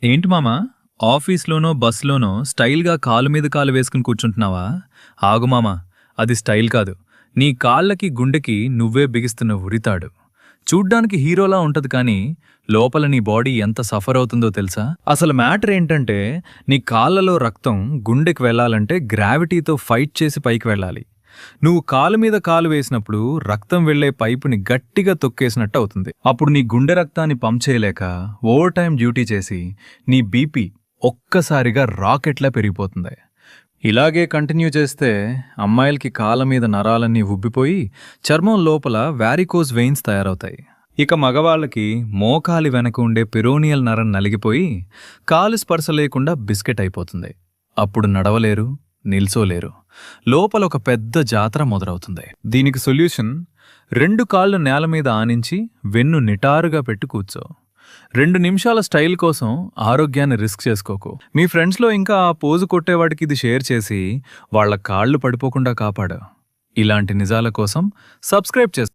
ఏంటి మామా, ఆఫీస్లోనో బస్లోనో స్టైల్గా కాలు మీద కాలు వేసుకుని కూర్చుంటున్నావా? ఆగు మామా, అది స్టైల్ కాదు. నీ కాళ్ళకి గుండెకి నువ్వే బిగిస్తున్న ఉరితాడు. చూడ్డానికి హీరోలా ఉంటది కానీ లోపల నీ బాడీ ఎంత సఫర్ అవుతుందో తెలుసా? అసలు మ్యాటర్ ఏంటంటే, నీ కాళ్ళలో రక్తం గుండెకి వెళ్ళాలంటే గ్రావిటీతో ఫైట్ చేసి పైకి వెళ్ళాలి. నువ్వు కాలు మీద కాలు వేసినప్పుడు రక్తం వెళ్లే పైపుని గట్టిగా తొక్కేసినట్టు అవుతుంది. అప్పుడు నీ గుండె రక్తాన్ని పంప్ చేయలేక ఓవర్ టైం డ్యూటీ చేసి నీ బీపీ ఒక్కసారిగా రాకెట్లా పెరిగిపోతుంది. ఇలాగే కంటిన్యూ చేస్తే అమ్మాయిలకి కాళ్ళ మీద నరాలన్నీ ఉబ్బిపోయి చర్మం లోపల వారికోజ్ వెయిన్స్ తయారవుతాయి. ఇక మగవాళ్ళకి మోకాలి వెనక ఉండే పెరోనియల్ నరం నలిగిపోయి కాలు స్పర్శ లేకుండా బిస్కెట్ అయిపోతుంది. అప్పుడు నడవలేరు, నిల్చోలేరు. లోపల ఒక పెద్ద జాతర మొదలవుతుంది. దీనికి సొల్యూషన్, 2 కాళ్ళు నేల మీద ఆనించి వెన్ను నిటారుగా పెట్టి కూర్చో. 2 నిమిషాల స్టైల్ కోసం ఆరోగ్యాన్ని రిస్క్ చేసుకోకు. మీ ఫ్రెండ్స్లో ఇంకా ఆ పోజు కొట్టేవాడికి ఇది షేర్ చేసి వాళ్ళ కాళ్ళు పడిపోకుండా కాపాడు. ఇలాంటి నిజాల కోసం సబ్స్క్రైబ్ చేసుకో.